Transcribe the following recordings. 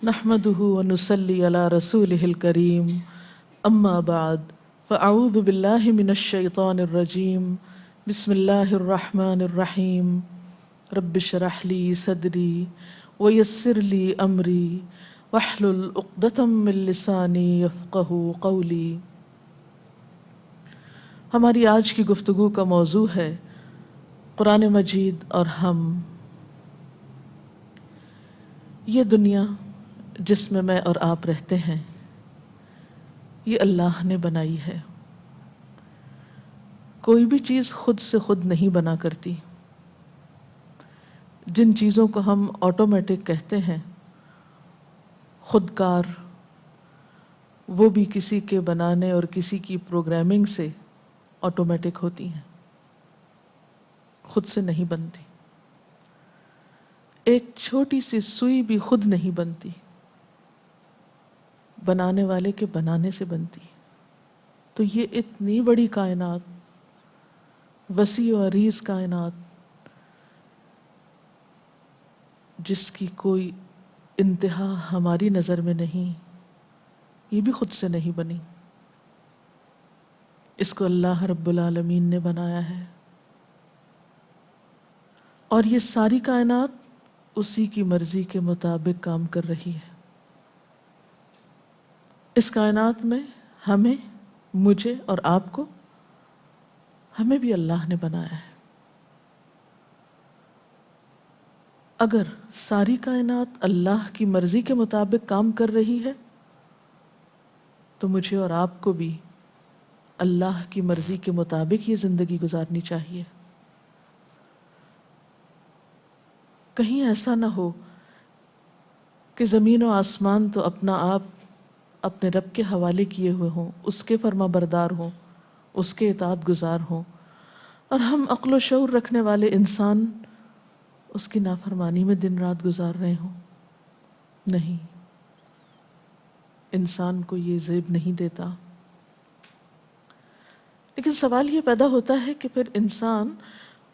نحمده ونصلي على رسوله الكريم اما بعد فاعوذ بالله من الشيطان الرجيم بسم الله الرحمن الرحيم رب اشرح لي صدري ويسر لي امري واحلل عقدة من لساني يفقهوا قولي۔ ہماری آج کی گفتگو کا موضوع ہے قرآن مجید اور ہم۔ یہ دنیا جس میں میں اور آپ رہتے ہیں یہ اللہ نے بنائی ہے۔ کوئی بھی چیز خود سے خود نہیں بنا کرتی۔ جن چیزوں کو ہم آٹومیٹک کہتے ہیں، خود کار، وہ بھی کسی کے بنانے اور کسی کی پروگرامنگ سے آٹومیٹک ہوتی ہیں، خود سے نہیں بنتی۔ ایک چھوٹی سی سوئی بھی خود نہیں بنتی، بنانے والے کے بنانے سے بنتی۔ تو یہ اتنی بڑی کائنات، وسیع و عریض کائنات، جس کی کوئی انتہا ہماری نظر میں نہیں، یہ بھی خود سے نہیں بنی۔ اس کو اللہ رب العالمین نے بنایا ہے، اور یہ ساری کائنات اسی کی مرضی کے مطابق کام کر رہی ہے۔ اس کائنات میں ہمیں، مجھے اور آپ کو، ہمیں بھی اللہ نے بنایا ہے۔ اگر ساری کائنات اللہ کی مرضی کے مطابق کام کر رہی ہے تو مجھے اور آپ کو بھی اللہ کی مرضی کے مطابق یہ زندگی گزارنی چاہیے۔ کہیں ایسا نہ ہو کہ زمین و آسمان تو اپنا آپ اپنے رب کے حوالے کیے ہوئے ہوں، اس کے فرما بردار ہوں، اس کے اطاعت گزار ہوں، اور ہم عقل و شعور رکھنے والے انسان اس کی نافرمانی میں دن رات گزار رہے ہوں۔ نہیں، انسان کو یہ زیب نہیں دیتا۔ لیکن سوال یہ پیدا ہوتا ہے کہ پھر انسان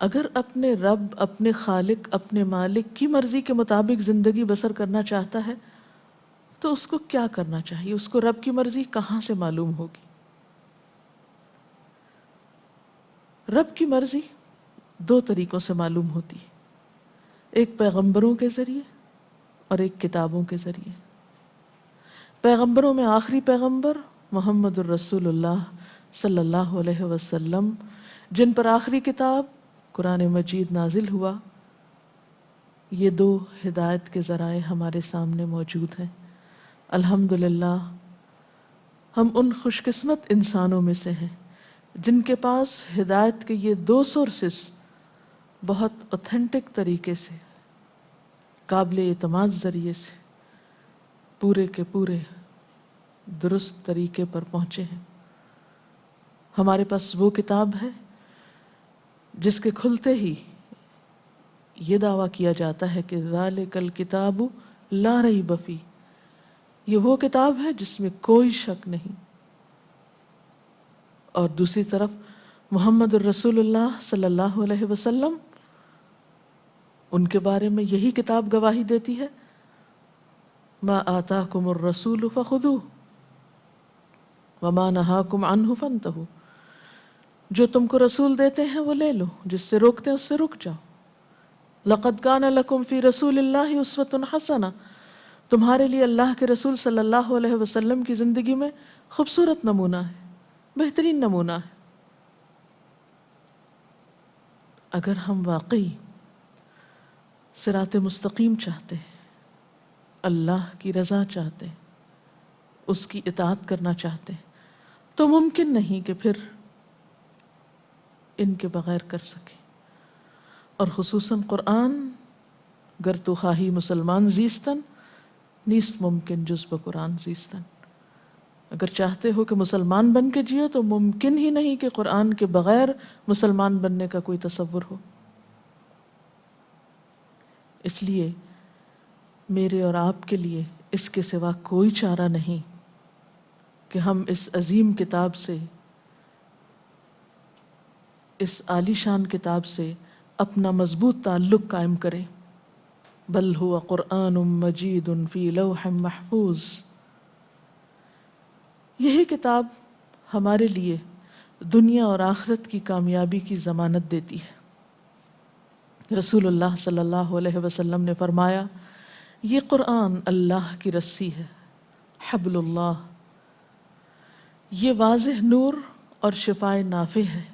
اگر اپنے رب، اپنے خالق، اپنے مالک کی مرضی کے مطابق زندگی بسر کرنا چاہتا ہے تو اس کو کیا کرنا چاہیے؟ اس کو رب کی مرضی کہاں سے معلوم ہوگی؟ رب کی مرضی دو طریقوں سے معلوم ہوتی ہے، ایک پیغمبروں کے ذریعے اور ایک کتابوں کے ذریعے۔ پیغمبروں میں آخری پیغمبر محمد الرسول اللہ صلی اللہ علیہ وسلم، جن پر آخری کتاب قرآن مجید نازل ہوا، یہ دو ہدایت کے ذرائع ہمارے سامنے موجود ہیں۔ الحمدللہ ہم ان خوش قسمت انسانوں میں سے ہیں جن کے پاس ہدایت کے یہ دو سورسز بہت اوتھینٹک طریقے سے، قابل اعتماد ذریعے سے، پورے کے پورے درست طریقے پر پہنچے ہیں۔ ہمارے پاس وہ کتاب ہے جس کے کھلتے ہی یہ دعویٰ کیا جاتا ہے کہ ذالک الکتاب لا ریب فیہ، یہ وہ کتاب ہے جس میں کوئی شک نہیں۔ اور دوسری طرف محمد الرسول اللہ صلی اللہ علیہ وسلم، ان کے بارے میں یہی کتاب گواہی دیتی ہے، ما آتاکم الرسول فخذوہ وما نہاکم عنہ فانتہوا، جو تم کو رسول دیتے ہیں وہ لے لو، جس سے روکتے ہیں اس سے رک جاؤ۔ لقد کان لکم فی رسول اللہ اسوۃ حسنہ، تمہارے لیے اللہ کے رسول صلی اللہ علیہ وسلم کی زندگی میں خوبصورت نمونہ ہے، بہترین نمونہ ہے۔ اگر ہم واقعی صراط مستقیم چاہتے ہیں، اللہ کی رضا چاہتے ہیں، اس کی اطاعت کرنا چاہتے ہیں، تو ممکن نہیں کہ پھر ان کے بغیر کر سکیں۔ اور خصوصاً قرآن، گر تو خواہی مسلمان زیستن، نیست ممکن جز بقرآن زیستن۔ اگر چاہتے ہو کہ مسلمان بن کے جیو تو ممکن ہی نہیں کہ قرآن کے بغیر مسلمان بننے کا کوئی تصور ہو۔ اس لیے میرے اور آپ کے لیے اس کے سوا کوئی چارہ نہیں کہ ہم اس عظیم کتاب سے، اس عالی شان کتاب سے اپنا مضبوط تعلق قائم کریں۔ بل هو قرآن مجید فی لوح محفوظ. یہی کتاب ہمارے لیے دنیا اور آخرت کی کامیابی کی ضمانت دیتی ہے. رسول اللہ صلی اللہ علیہ وسلم نے فرمایا یہ قرآن اللہ کی رسی ہے، حبل اللہ، یہ واضح نور اور شفائے نافع ہے.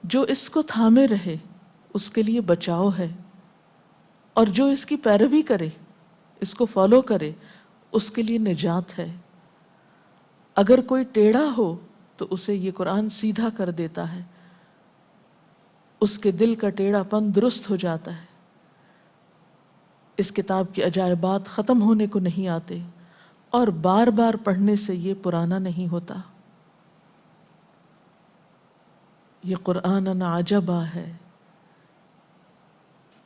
جو اس کو تھامے رہے اس کے لیے بچاؤ ہے، اور جو اس کی پیروی کرے، اس کو فالو کرے، اس کے لیے نجات ہے. اگر کوئی ٹیڑھا ہو تو اسے یہ قرآن سیدھا کر دیتا ہے، اس کے دل کا ٹیڑھا پن درست ہو جاتا ہے. اس کتاب کے عجائبات ختم ہونے کو نہیں آتے، اور بار بار پڑھنے سے یہ پرانا نہیں ہوتا. یہ قرآن عجبا ہے.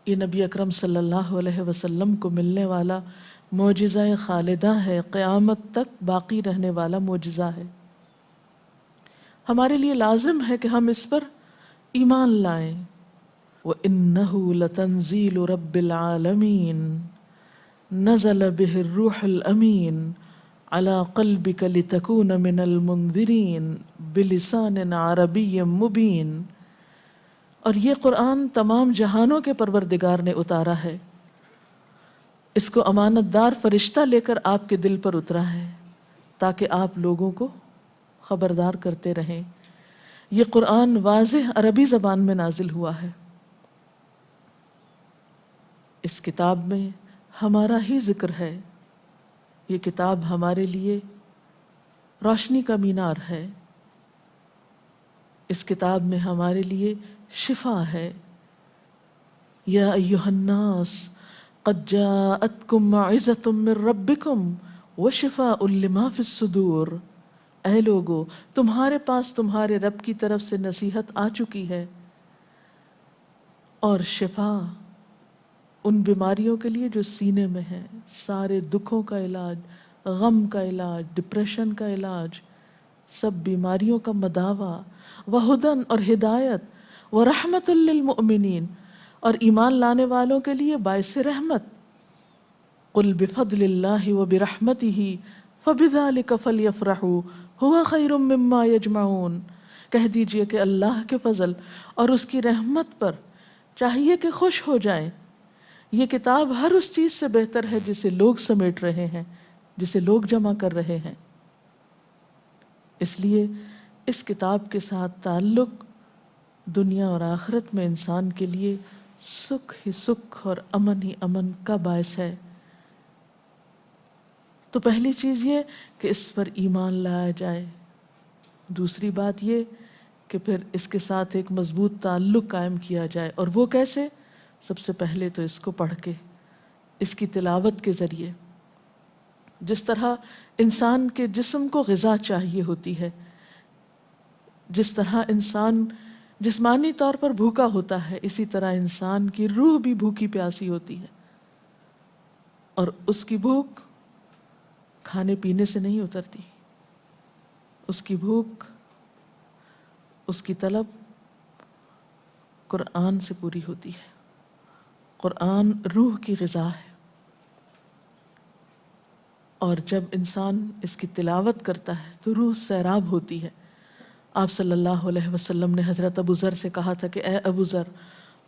یہ نبی اکرم صلی اللہ علیہ وسلم کو ملنے والا معجزہ خالدہ ہے، قیامت تک باقی رہنے والا معجزہ ہے. ہمارے لیے لازم ہے کہ ہم اس پر ایمان لائیں. وَإِنَّهُ لَتَنزِيلُ رَبِّ الْعَالَمِينَ نَزَلَ بِهِ الرُّوحُ الْأَمِينُ عَلَى قَلْبِكَ لِتَكُونَ مِنَ الْمُنذِرِينَ بِلِسَانٍ عَرَبِيٍّ مُبِينٍ. اور یہ قرآن تمام جہانوں کے پروردگار نے اتارا ہے. اس کو امانت دار فرشتہ لے کر آپ کے دل پر اترا ہے تاکہ آپ لوگوں کو خبردار کرتے رہیں. یہ قرآن واضح عربی زبان میں نازل ہوا ہے. اس کتاب میں ہمارا ہی ذکر ہے. یہ کتاب ہمارے لیے روشنی کا مینار ہے. اس کتاب میں ہمارے لیے شفا ہے. یا ایہا الناس قد جاءتکم موعظۃ من ربکم وشفاء لما فی الصدور. اے لوگو، تمہارے پاس تمہارے رب کی طرف سے نصیحت آ چکی ہے اور شفا ان بیماریوں کے لیے جو سینے میں ہیں. سارے دکھوں کا علاج، غم کا علاج، ڈپریشن کا علاج، سب بیماریوں کا مداوا. وہدن اور ہدایت، ورحمت للمؤمنین اور ایمان لانے والوں کے لیے باعث رحمت. قل بفضل اللہ وبرحمتہ فبذلک فلیفرحوا ھو خیر مما یجمعون. کہہ دیجئے کہ اللہ کے فضل اور اس کی رحمت پر چاہیے کہ خوش ہو جائیں. یہ کتاب ہر اس چیز سے بہتر ہے جسے لوگ سمیٹ رہے ہیں، جسے لوگ جمع کر رہے ہیں. اس لیے اس کتاب کے ساتھ تعلق دنیا اور آخرت میں انسان کے لیے سکھ ہی سکھ اور امن ہی امن کا باعث ہے. تو پہلی چیز یہ کہ اس پر ایمان لایا جائے. دوسری بات یہ کہ پھر اس کے ساتھ ایک مضبوط تعلق قائم کیا جائے. اور وہ کیسے؟ سب سے پہلے تو اس کو پڑھ کے، اس کی تلاوت کے ذریعے. جس طرح انسان کے جسم کو غذا چاہیے ہوتی ہے، جس طرح انسان جسمانی طور پر بھوکا ہوتا ہے، اسی طرح انسان کی روح بھی بھوکی پیاسی ہوتی ہے. اور اس کی بھوک کھانے پینے سے نہیں اترتی. اس کی بھوک، اس کی طلب قرآن سے پوری ہوتی ہے. قرآن روح کی غذا ہے. اور جب انسان اس کی تلاوت کرتا ہے تو روح سیراب ہوتی ہے. آپ صلی اللہ علیہ وسلم نے حضرت ابو ذر سے کہا تھا کہ اے ابو ذر،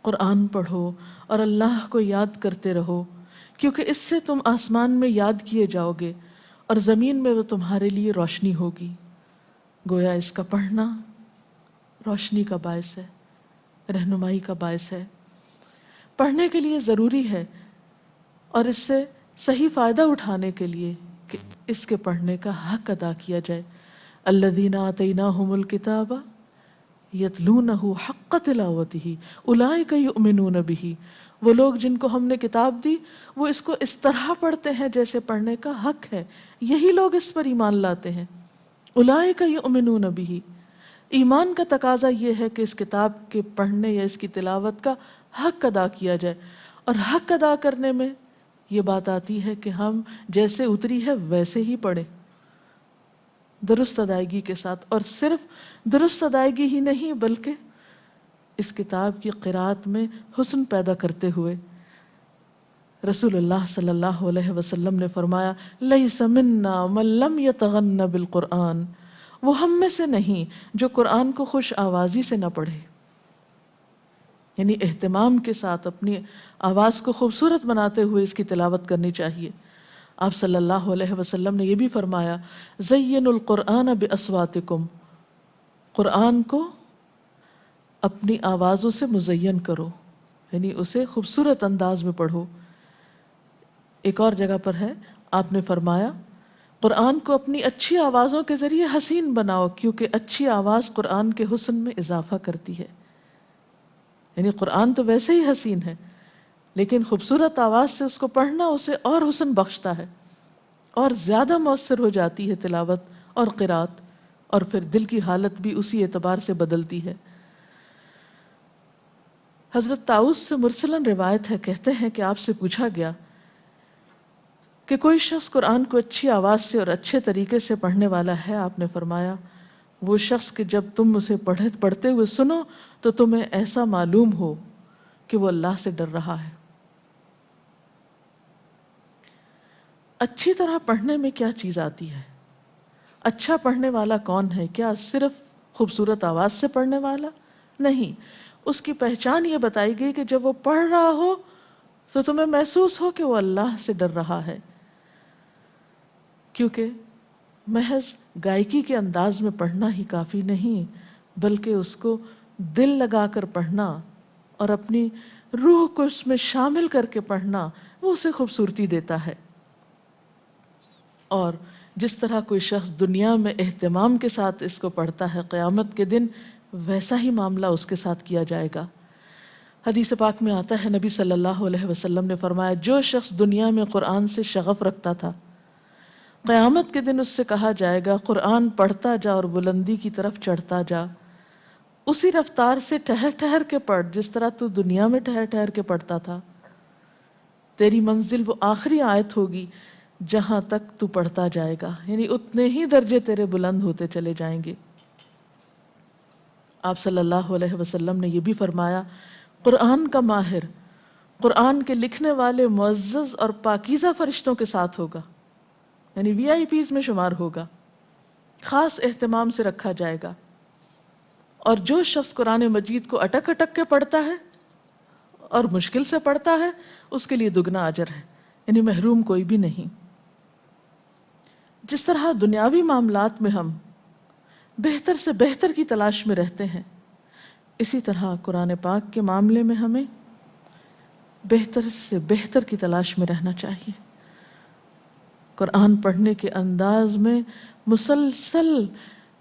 قرآن پڑھو اور اللہ کو یاد کرتے رہو، کیونکہ اس سے تم آسمان میں یاد کیے جاؤ گے اور زمین میں وہ تمہارے لیے روشنی ہوگی. گویا اس کا پڑھنا روشنی کا باعث ہے، رہنمائی کا باعث ہے. پڑھنے کے لیے ضروری ہے اور اس سے صحیح فائدہ اٹھانے کے لیے کہ اس کے پڑھنے کا حق ادا کیا جائے. الذین آتیناہم الکتاب یتلونہ حق تلاوتہ اولئک یؤمنون بہ. وہ لوگ جن کو ہم نے کتاب دی وہ اس کو اس طرح پڑھتے ہیں جیسے پڑھنے کا حق ہے. یہی لوگ اس پر ایمان لاتے ہیں. اولئک یؤمنون بہ. ایمان کا تقاضا یہ ہے کہ اس کتاب کے پڑھنے یا اس کی تلاوت کا حق ادا کیا جائے. اور حق ادا کرنے میں یہ بات آتی ہے کہ ہم جیسے اتری ہے ویسے ہی پڑھیں، درست ادائیگی کے ساتھ. اور صرف درست ادائیگی ہی نہیں بلکہ اس کتاب کی قرأت میں حسن پیدا کرتے ہوئے. رسول اللہ صلی اللہ علیہ وسلم نے فرمایا لیس منا من لم یتغن بالقرآن، وہ ہم میں سے نہیں جو قرآن کو خوش آوازی سے نہ پڑھے، یعنی اہتمام کے ساتھ اپنی آواز کو خوبصورت بناتے ہوئے اس کی تلاوت کرنی چاہیے۔ آپ صلی اللہ علیہ وسلم نے یہ بھی فرمایا زینوا القرآن باصواتکم، قرآن کو اپنی آوازوں سے مزین کرو، یعنی اسے خوبصورت انداز میں پڑھو۔ ایک اور جگہ پر ہے آپ نے فرمایا قرآن کو اپنی اچھی آوازوں کے ذریعے حسین بناؤ، کیونکہ اچھی آواز قرآن کے حسن میں اضافہ کرتی ہے۔ یعنی قرآن تو ویسے ہی حسین ہے، لیکن خوبصورت آواز سے اس کو پڑھنا اسے اور حسن بخشتا ہے، اور زیادہ مؤثر ہو جاتی ہے تلاوت اور قرات، اور پھر دل کی حالت بھی اسی اعتبار سے بدلتی ہے۔ حضرت طاؤس سے مرسلن روایت ہے، کہتے ہیں کہ آپ سے پوچھا گیا کہ کوئی شخص قرآن کو اچھی آواز سے اور اچھے طریقے سے پڑھنے والا ہے؟ آپ نے فرمایا وہ شخص کہ جب تم اسے پڑھتے ہوئے سنو تو تمہیں ایسا معلوم ہو کہ وہ اللہ سے ڈر رہا ہے۔ اچھی طرح پڑھنے میں کیا چیز آتی ہے؟ اچھا پڑھنے والا کون ہے؟ کیا صرف خوبصورت آواز سے پڑھنے والا؟ نہیں، اس کی پہچان یہ بتائی گئی کہ جب وہ پڑھ رہا ہو تو تمہیں محسوس ہو کہ وہ اللہ سے ڈر رہا ہے، کیونکہ محض گائیکی کے انداز میں پڑھنا ہی کافی نہیں، بلکہ اس کو دل لگا کر پڑھنا اور اپنی روح کو اس میں شامل کر کے پڑھنا، وہ اسے خوبصورتی دیتا ہے۔ اور جس طرح کوئی شخص دنیا میں اہتمام کے ساتھ اس کو پڑھتا ہے، قیامت کے دن ویسا ہی معاملہ اس کے ساتھ کیا جائے گا۔ حدیث پاک میں آتا ہے، نبی صلی اللہ علیہ وسلم نے فرمایا جو شخص دنیا میں قرآن سے شغف رکھتا تھا، قیامت کے دن اس سے کہا جائے گا قرآن پڑھتا جا اور بلندی کی طرف چڑھتا جا، اسی رفتار سے ٹھہر ٹھہر کے پڑھ جس طرح تو دنیا میں ٹھہر ٹھہر کے پڑھتا تھا، تیری منزل وہ آخری آیت ہوگی جہاں تک تو پڑھتا جائے گا، یعنی اتنے ہی درجے تیرے بلند ہوتے چلے جائیں گے۔ آپ صلی اللہ علیہ وسلم نے یہ بھی فرمایا قرآن کا ماہر قرآن کے لکھنے والے معزز اور پاکیزہ فرشتوں کے ساتھ ہوگا، یعنی وی آئی پیز میں شمار ہوگا، خاص اہتمام سے رکھا جائے گا۔ اور جو شخص قرآن مجید کو اٹک اٹک کے پڑھتا ہے اور مشکل سے پڑھتا ہے اس کے لیے دگنا اجر ہے، یعنی محروم کوئی بھی نہیں۔ جس طرح دنیاوی معاملات میں ہم بہتر سے بہتر کی تلاش میں رہتے ہیں، اسی طرح قرآن پاک کے معاملے میں ہمیں بہتر سے بہتر کی تلاش میں رہنا چاہیے۔ قرآن پڑھنے کے انداز میں مسلسل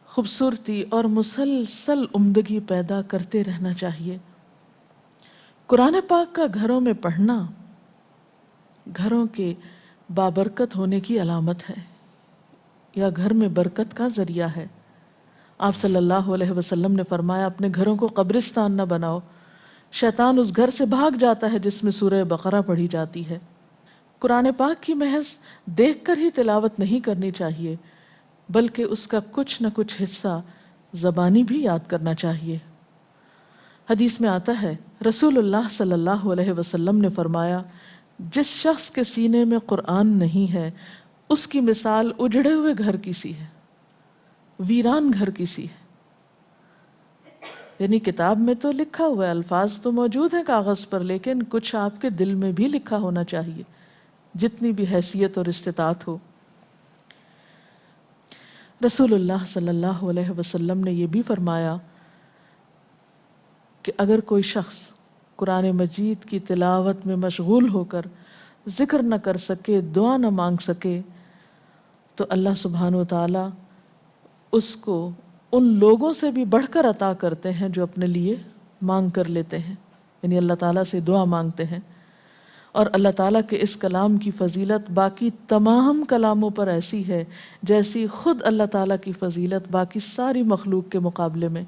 خوبصورتی اور مسلسل عمدگی پیدا کرتے رہنا چاہیے۔ قرآن پاک کا گھروں میں پڑھنا گھروں کے بابرکت ہونے کی علامت ہے، یا گھر میں برکت کا ذریعہ ہے۔ آپ صلی اللہ علیہ وسلم نے فرمایا اپنے گھروں کو قبرستان نہ بناؤ، شیطان اس گھر سے بھاگ جاتا ہے جس میں سورہ بقرہ پڑھی جاتی ہے۔ قرآن پاک کی محض دیکھ کر ہی تلاوت نہیں کرنی چاہیے، بلکہ اس کا کچھ نہ کچھ حصہ زبانی بھی یاد کرنا چاہیے۔ حدیث میں آتا ہے رسول اللہ صلی اللہ علیہ وسلم نے فرمایا جس شخص کے سینے میں قرآن نہیں ہے اس کی مثال اجڑے ہوئے گھر کی سی ہے، ویران گھر کی سی ہے۔ یعنی کتاب میں تو لکھا ہوا ہے، الفاظ تو موجود ہیں کاغذ پر، لیکن کچھ آپ کے دل میں بھی لکھا ہونا چاہیے، جتنی بھی حیثیت اور استطاعت ہو۔ رسول اللہ صلی اللہ علیہ وسلم نے یہ بھی فرمایا کہ اگر کوئی شخص قرآن مجید کی تلاوت میں مشغول ہو کر ذکر نہ کر سکے، دعا نہ مانگ سکے، تو اللہ سبحانہ وتعالی اس کو ان لوگوں سے بھی بڑھ کر عطا کرتے ہیں جو اپنے لیے مانگ کر لیتے ہیں، یعنی اللہ تعالیٰ سے دعا مانگتے ہیں۔ اور اللہ تعالیٰ کے اس کلام کی فضیلت باقی تمام کلاموں پر ایسی ہے جیسی خود اللہ تعالیٰ کی فضیلت باقی ساری مخلوق کے مقابلے میں،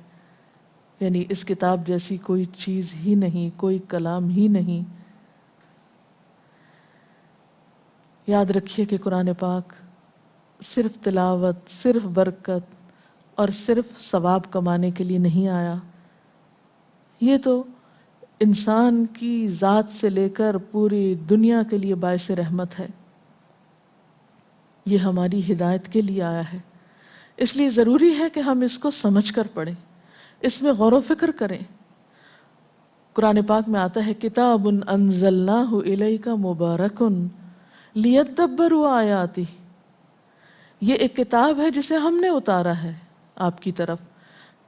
یعنی اس کتاب جیسی کوئی چیز ہی نہیں، کوئی کلام ہی نہیں۔ یاد رکھیے کہ قرآن پاک صرف تلاوت، صرف برکت اور صرف ثواب کمانے کے لیے نہیں آیا، یہ تو انسان کی ذات سے لے کر پوری دنیا کے لیے باعث رحمت ہے، یہ ہماری ہدایت کے لیے آیا ہے۔ اس لیے ضروری ہے کہ ہم اس کو سمجھ کر پڑھیں، اس میں غور و فکر کریں۔ قرآن پاک میں آتا ہے کتاب انزلناہ الیک مبارک لیدبروا آیاتہ، یہ ایک کتاب ہے جسے ہم نے اتارا ہے آپ کی طرف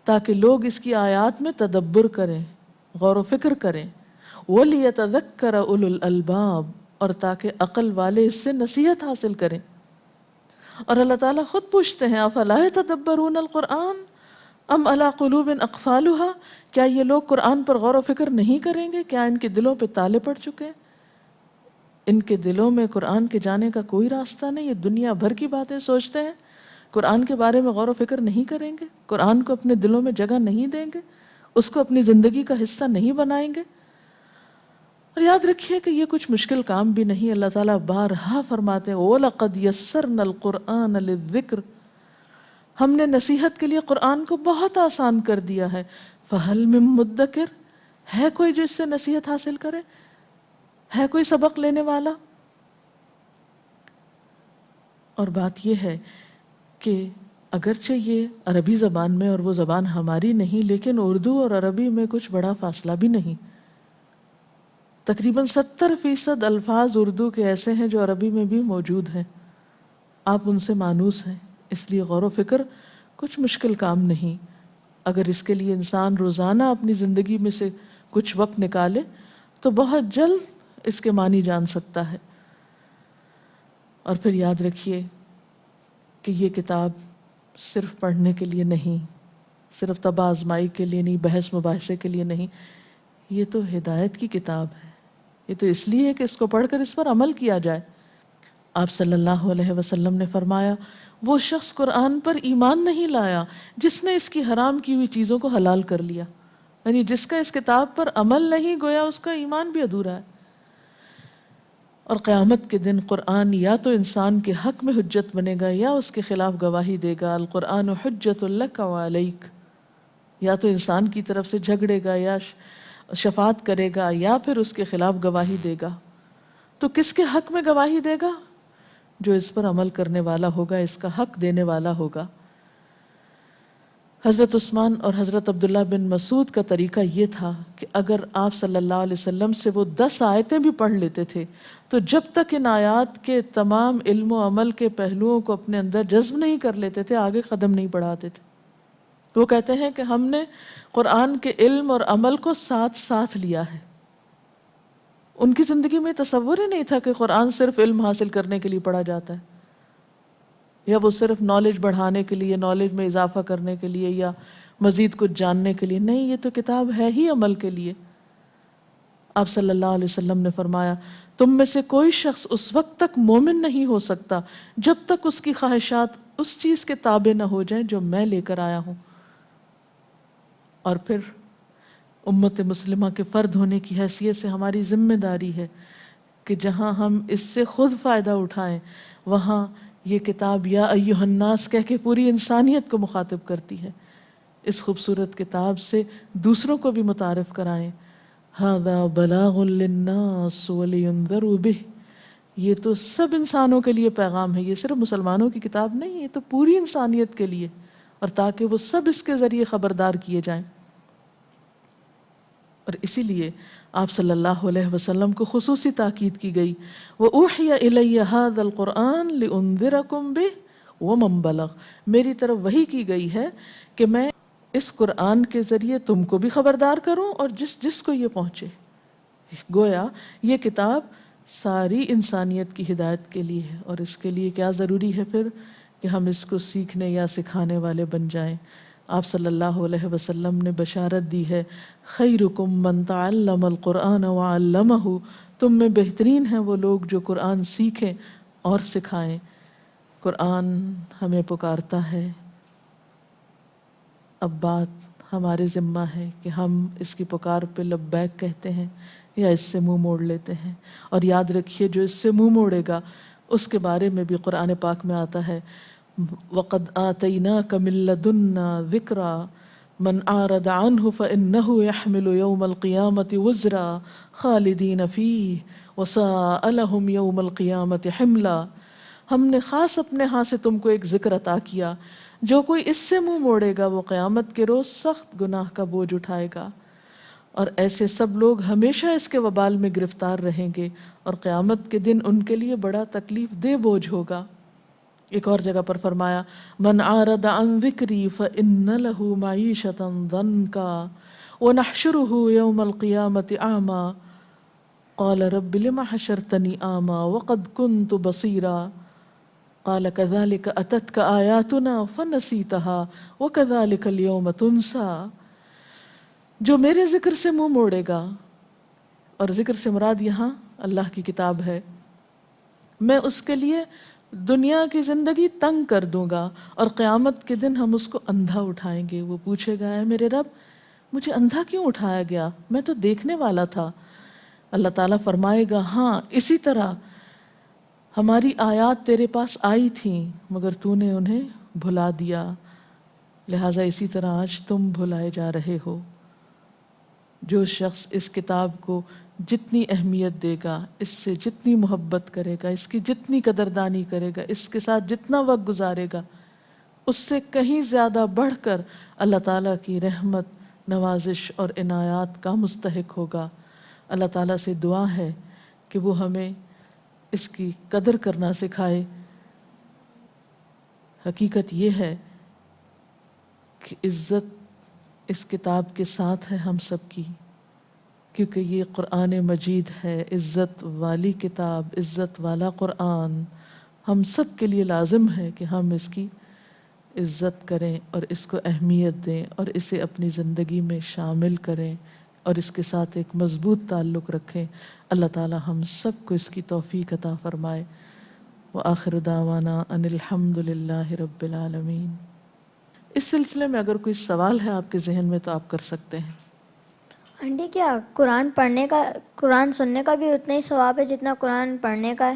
تاکہ لوگ اس کی آیات میں تدبر کریں، غور و فکر کریں، وَلِيَتَذَكَّرَ أُولُو الْأَلْبَابِ، اور تاکہ عقل والے اس سے نصیحت حاصل کریں۔ اور اللہ تعالیٰ خود پوچھتے ہیں أَفَلَا يَتَدَبَّرُونَ الْقُرْآنَ أَمْ عَلَىٰ قُلُوبٍ أَقْفَالُهَا، کیا یہ لوگ قرآن پر غور و فکر نہیں کریں گے؟ کیا ان کے دلوں پہ تالے پڑ چکے ہیں؟ ان کے دلوں میں قرآن کے جانے کا کوئی راستہ نہیں، یہ دنیا بھر کی باتیں سوچتے ہیں، قرآن کے بارے میں غور و فکر نہیں کریں گے، قرآن کو اپنے دلوں میں جگہ نہیں دیں گے، اس کو اپنی زندگی کا حصہ نہیں بنائیں گے۔ اور یاد رکھیے کہ یہ کچھ مشکل کام بھی نہیں، اللہ تعالیٰ بارہا فرماتے ہیں وَلَقَدْ يَسَّرْنَا الْقُرْآنَ لِلذِّكْرِ، ہم نے نصیحت کے لیے قرآن کو بہت آسان کر دیا ہے، فَهَلْ مِن مُدَّكِرٍ، ہے کوئی جو اس سے نصیحت حاصل کرے، ہے کوئی سبق لینے والا؟ اور بات یہ ہے کہ اگرچہ یہ عربی زبان میں اور وہ زبان ہماری نہیں، لیکن اردو اور عربی میں کچھ بڑا فاصلہ بھی نہیں، تقریباً 70% الفاظ اردو کے ایسے ہیں جو عربی میں بھی موجود ہیں، آپ ان سے مانوس ہیں، اس لیے غور و فکر کچھ مشکل کام نہیں۔ اگر اس کے لیے انسان روزانہ اپنی زندگی میں سے کچھ وقت نکالے تو بہت جلد اس کے معنی جان سکتا ہے۔ اور پھر یاد رکھیے کہ یہ کتاب صرف پڑھنے کے لیے نہیں، صرف طب آزمائی کے لیے نہیں، بحث مباحثے کے لیے نہیں، یہ تو ہدایت کی کتاب ہے۔ یہ تو اس لیے ہے کہ اس کو پڑھ کر اس پر عمل کیا جائے۔ آپ صلی اللہ علیہ وسلم نے فرمایا وہ شخص قرآن پر ایمان نہیں لایا جس نے اس کی حرام کی ہوئی چیزوں کو حلال کر لیا، یعنی جس کا اس کتاب پر عمل نہیں، گویا اس کا ایمان بھی ادھورا ہے۔ اور قیامت کے دن قرآن یا تو انسان کے حق میں حجت بنے گا یا اس کے خلاف گواہی دے گا، القرآن حجت لک و علیک، یا تو انسان کی طرف سے جھگڑے گا یا شفاعت کرے گا یا پھر اس کے خلاف گواہی دے گا۔ تو کس کے حق میں گواہی دے گا؟ جو اس پر عمل کرنے والا ہوگا، اس کا حق دینے والا ہوگا۔ حضرت عثمان اور حضرت عبداللہ بن مسعود کا طریقہ یہ تھا کہ اگر آپ صلی اللہ علیہ وسلم سے وہ 10 آیتیں بھی پڑھ لیتے تھے تو جب تک ان آیات کے تمام علم و عمل کے پہلوؤں کو اپنے اندر جذب نہیں کر لیتے تھے، آگے قدم نہیں بڑھاتے تھے۔ وہ کہتے ہیں کہ ہم نے قرآن کے علم اور عمل کو ساتھ ساتھ لیا ہے۔ ان کی زندگی میں تصور ہی نہیں تھا کہ قرآن صرف علم حاصل کرنے کے لیے پڑھا جاتا ہے، یا وہ صرف نالج بڑھانے کے لیے، نالج میں اضافہ کرنے کے لیے، یا مزید کچھ جاننے کے لیے۔ نہیں، یہ تو کتاب ہے ہی عمل کے لیے۔ آپ صلی اللہ علیہ وسلم نے فرمایا تم میں سے کوئی شخص اس وقت تک مومن نہیں ہو سکتا جب تک اس کی خواہشات اس چیز کے تابع نہ ہو جائیں جو میں لے کر آیا ہوں۔ اور پھر امت مسلمہ کے فرد ہونے کی حیثیت سے ہماری ذمہ داری ہے کہ جہاں ہم اس سے خود فائدہ اٹھائیں، وہاں یہ کتاب یا ایھا الناس کہہ کے پوری انسانیت کو مخاطب کرتی ہے۔ اس خوبصورت کتاب سے دوسروں کو بھی متعارف کرائیں۔ ھذا بلاغ للناس ولینذروا بہ، یہ تو سب انسانوں کے لیے پیغام ہے، یہ صرف مسلمانوں کی کتاب نہیں، یہ تو پوری انسانیت کے لیے، اور تاکہ وہ سب اس کے ذریعے خبردار کیے جائیں۔ اور اسی لیے آپ صلی اللہ علیہ وسلم کو خصوصی تاکید کی گئی وَأُوحِيَ إِلَيَّ هَذَا الْقُرْآنُ لِأُنذِرَكُم بِهِ وَمَن بَلَغَ، میری طرف وحی کی گئی ہے کہ میں اس قرآن کے ذریعے تم کو بھی خبردار کروں اور جس کو یہ پہنچے۔ گویا یہ کتاب ساری انسانیت کی ہدایت کے لیے ہے، اور اس کے لیے کیا ضروری ہے پھر کہ ہم اس کو سیکھنے یا سکھانے والے بن جائیں۔ آپ صلی اللہ علیہ وسلم نے بشارت دی ہے خیرکم من تعلم القرآن وعلمہ، تم میں بہترین ہیں وہ لوگ جو قرآن سیکھیں اور سکھائیں۔ قرآن ہمیں پکارتا ہے، اب بات ہمارے ذمہ ہے کہ ہم اس کی پکار پہ لبیک کہتے ہیں یا اس سے منہ موڑ لیتے ہیں۔ اور یاد رکھیے جو اس سے منہ موڑے گا اس کے بارے میں بھی قرآن پاک میں آتا ہے وَقَدْ آتَيْنَاكَ مِن لَّدُنَّا ذِكْرًا، من اعرض عنہ فانہ یحمل یوم القیامۃ وزرا خالدین فیہ وساء لہم یوم القیامۃ حملا. ہم نے خاص اپنے ہاں سے تم کو ایک ذکر عطا کیا، جو کوئی اس سے منہ موڑے گا وہ قیامت کے روز سخت گناہ کا بوجھ اٹھائے گا، اور ایسے سب لوگ ہمیشہ اس کے وبال میں گرفتار رہیں گے، اور قیامت کے دن ان کے لیے بڑا تکلیف دہ بوجھ ہوگا. ایک اور جگہ پر فرمایا من اعرض عن ذکری فإن له معیشۃ ضنکا ونحشره یوم القیامۃ اعما قال رب لم حشرتنی اعما وقد كنت بصیرا قال كذلك اتتك آیاتنا فنسیتها وكذلك اليوم تنسى. جو میرے ذکر سے منہ موڑے گا، اور ذکر سے مراد یہاں اللہ کی کتاب ہے، میں اس کے لیے دنیا کی زندگی تنگ کر دوں گا، اور قیامت کے دن ہم اس کو اندھا اٹھائیں گے. وہ پوچھے گا اے میرے رب مجھے اندھا کیوں اٹھایا گیا، میں تو دیکھنے والا تھا. اللہ تعالیٰ فرمائے گا ہاں اسی طرح ہماری آیات تیرے پاس آئی تھیں مگر تو نے انہیں بھلا دیا، لہٰذا اسی طرح آج تم بھلائے جا رہے ہو. جو شخص اس کتاب کو جتنی اہمیت دے گا، اس سے جتنی محبت کرے گا، اس کی جتنی قدردانی کرے گا، اس کے ساتھ جتنا وقت گزارے گا، اس سے کہیں زیادہ بڑھ کر اللہ تعالیٰ کی رحمت، نوازش اور عنایات کا مستحق ہوگا. اللہ تعالیٰ سے دعا ہے کہ وہ ہمیں اس کی قدر کرنا سکھائے. حقیقت یہ ہے کہ عزت اس کتاب کے ساتھ ہے ہم سب کی، کیونکہ یہ قرآن مجید ہے، عزت والی کتاب، عزت والا قرآن. ہم سب کے لیے لازم ہے کہ ہم اس کی عزت کریں اور اس کو اہمیت دیں اور اسے اپنی زندگی میں شامل کریں اور اس کے ساتھ ایک مضبوط تعلق رکھیں. اللہ تعالی ہم سب کو اس کی توفیق عطا فرمائے. وآخر دعوانا ان الحمد للہ رب العالمین. اس سلسلے میں اگر کوئی سوال ہے آپ کے ذہن میں تو آپ کر سکتے ہیں. آنٹی کیا قرآن پڑھنے کا، قرآن سننے کا بھی اتنا ہی ثواب ہے جتنا قرآن پڑھنے کا ہے؟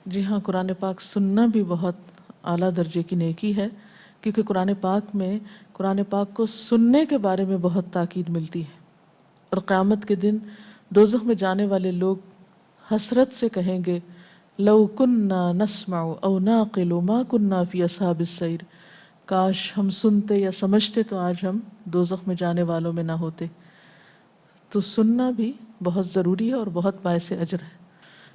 جی ہاں، قرآن پاک سننا بھی بہت اعلیٰ درجے کی نیکی ہے، کیونکہ قرآن پاک میں قرآن پاک کو سننے کے بارے میں بہت تاکید ملتی ہے. اور قیامت کے دن دوزخ میں جانے والے لوگ حسرت سے کہیں گے لو کننا نسمع او ناقل ما کننا فی اصحاب السعیر، کاش ہم سنتے یا سمجھتے تو آج ہم دوزخ میں جانے والوں میں نہ ہوتے. تو سننا بھی بہت ضروری ہے اور بہت باعث اجر ہے.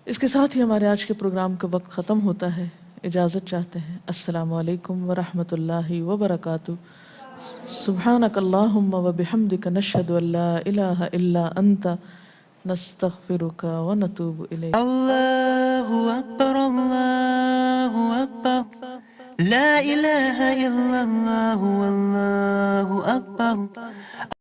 اس کے ساتھ ہی ہمارے آج کے پروگرام کا وقت ختم ہوتا ہے. اجازت چاہتے ہیں. السلام علیکم ورحمۃ اللہ وبرکاتہ. سبحانک اللہم وبحمدک نشہد ان لا الہ الا انت نستغفرک ونتوب الیک. اللہ اکبر اللہ اکبر لا الہ الا اللہ واللہ اکبر.